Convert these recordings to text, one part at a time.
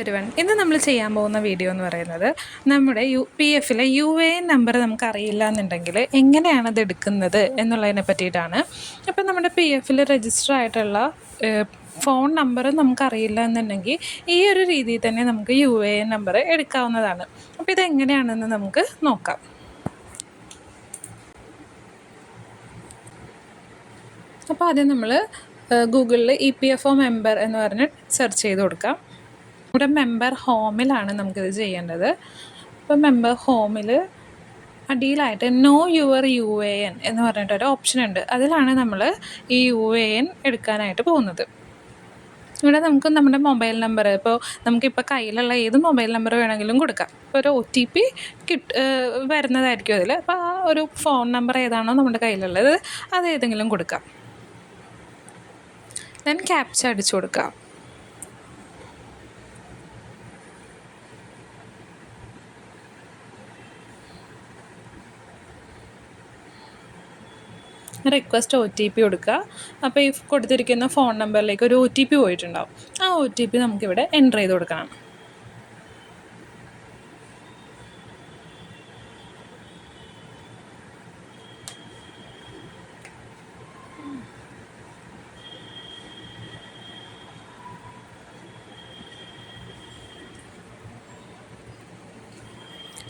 Everyone, ഇന്ന് നമ്മൾ ചെയ്യാൻ പോകുന്ന വീഡിയോ എന്ന് പറയുന്നത് നമ്മുടെ പി എഫിലെ UAN നമ്പർ നമുക്കറിയില്ല എന്നുണ്ടെങ്കിൽ എങ്ങനെയാണ് അത് എടുക്കുന്നത് എന്നുള്ളതിനെ പറ്റിയിട്ടാണ്. അപ്പോൾ നമ്മുടെ പി എഫിൽ രജിസ്റ്റർ ആയിട്ടുള്ള ഫോൺ നമ്പർ നമുക്കറിയില്ല എന്നുണ്ടെങ്കിൽ ഈ ഒരു രീതിയിൽ തന്നെ നമുക്ക് UAN നമ്പർ എടുക്കാവുന്നതാണ്. അപ്പോൾ ഇതെങ്ങനെയാണെന്ന് നമുക്ക് നോക്കാം. അപ്പോൾ ആദ്യം നമ്മൾ ഗൂഗിളിൽ EPFO മെമ്പർ എന്ന് പറഞ്ഞ് സെർച്ച് ചെയ്ത് കൊടുക്കാം. ഇവിടെ മെമ്പർ ഹോമിലാണ് നമുക്കിത് ചെയ്യേണ്ടത്. അപ്പോൾ മെമ്പർ ഹോമിൽ അടിയിലായിട്ട് നോ യുവർ UAN എന്ന് പറഞ്ഞിട്ടൊരു ഓപ്ഷൻ ഉണ്ട്. അതിലാണ് നമ്മൾ ഈ UAN എടുക്കാനായിട്ട് പോകുന്നത്. ഇവിടെ നമുക്ക് നമ്മുടെ മൊബൈൽ നമ്പർ, ഇപ്പോൾ നമുക്കിപ്പോൾ കയ്യിലുള്ള ഏത് മൊബൈൽ നമ്പർ വേണമെങ്കിലും കൊടുക്കാം. ഇപ്പോൾ ഒരു OTP വരുന്നതായിരിക്കും അതിൽ. അപ്പോൾ ആ ഒരു ഫോൺ നമ്പർ ഏതാണോ നമ്മുടെ കയ്യിലുള്ളത് അത് ഏതെങ്കിലും കൊടുക്കാം. ദെൻ ക്യാപ്ച അടിച്ചു കൊടുക്കാം. റിക്വസ്റ്റ് OTP കൊടുക്കുക. അപ്പോൾ ഈ കൊടുത്തിരിക്കുന്ന ഫോൺ നമ്പറിലേക്ക് ഒരു OTP പോയിട്ടുണ്ടാവും. ആ OTP നമുക്കിവിടെ എൻ്റർ ചെയ്ത് കൊടുക്കണം.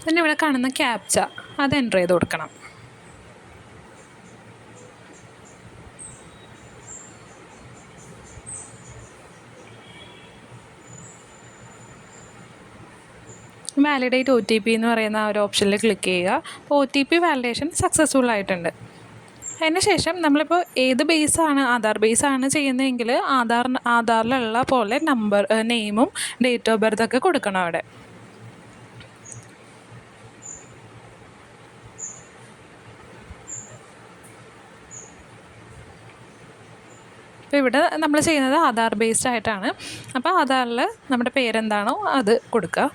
പിന്നെ ഇവിടെ കാണുന്ന ക്യാപ്ച അത് എൻ്റർ ചെയ്ത് കൊടുക്കണം. വാലിഡേറ്റ് OTP എന്ന് പറയുന്ന ആ ഒരു ഓപ്ഷനിൽ ക്ലിക്ക് ചെയ്യുക. അപ്പോൾ OTP വാലിഡേഷൻ സക്സസ്ഫുൾ ആയിട്ടുണ്ട്. അതിന് ശേഷം നമ്മളിപ്പോൾ ഏത് ബേസാണ്, ആധാർ ബേസാണ് ചെയ്യുന്നതെങ്കിൽ ആധാറിലുള്ള പോലെ നമ്പർ, നെയിമും ഡേറ്റ് ഓഫ് ബർത്ത് ഒക്കെ കൊടുക്കണം അവിടെ. അപ്പോൾ ഇവിടെ നമ്മൾ ചെയ്യുന്നത് ആധാർ ബേസ്ഡ് ആയിട്ടാണ്. അപ്പോൾ ആധാറിൽ നമ്മുടെ പേരെന്താണോ അത് കൊടുക്കുക.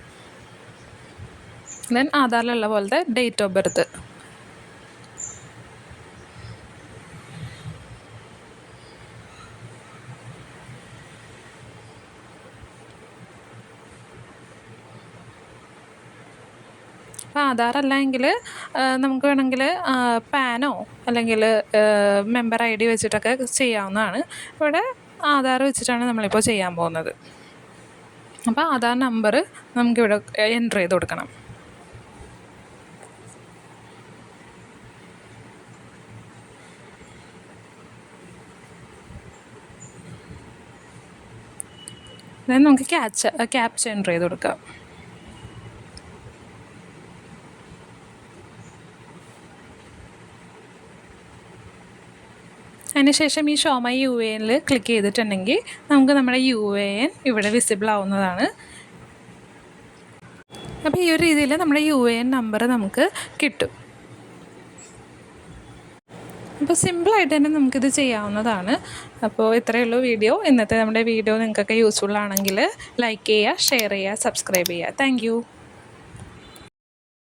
ദെൻ ആധാറിലുള്ള പോലത്തെ ഡേറ്റ് ഓഫ് ബർത്ത്. അപ്പോൾ ആധാർ അല്ലെങ്കിൽ നമുക്ക് വേണമെങ്കിൽ പാനോ അല്ലെങ്കിൽ മെമ്പർ ID വെച്ചിട്ടൊക്കെ ചെയ്യാവുന്നതാണ്. ഇവിടെ ആധാർ വെച്ചിട്ടാണ് നമ്മളിപ്പോൾ ചെയ്യാൻ പോകുന്നത്. അപ്പോൾ ആധാർ നമ്പർ നമുക്കിവിടെ എൻ്റർ ചെയ്ത് കൊടുക്കണം. ദെൻ നമുക്ക് ക്യാപ്ച എൻ്റർ ചെയ്ത് കൊടുക്കാം. അതിനുശേഷം ഈ ഷോ മൈ UANൽ ക്ലിക്ക് ചെയ്തിട്ടുണ്ടെങ്കിൽ നമുക്ക് നമ്മുടെ UAN ഇവിടെ വിസിബിൾ ആവുന്നതാണ്. അപ്പോൾ ഈ ഒരു രീതിയിൽ നമ്മുടെ UAN നമ്പർ നമുക്ക് കിട്ടും. അപ്പോൾ സിമ്പിളായിട്ട് തന്നെ നമുക്കിത് ചെയ്യാവുന്നതാണ്. അപ്പോൾ ഇത്രയേ ഉള്ളൂ വീഡിയോ. ഇന്നത്തെ നമ്മുടെ വീഡിയോ നിങ്ങൾക്കൊക്കെ യൂസ്ഫുൾ ആണെങ്കിൽ ലൈക്ക് ചെയ്യുക, ഷെയർ ചെയ്യുക, സബ്സ്ക്രൈബ് ചെയ്യുക. താങ്ക്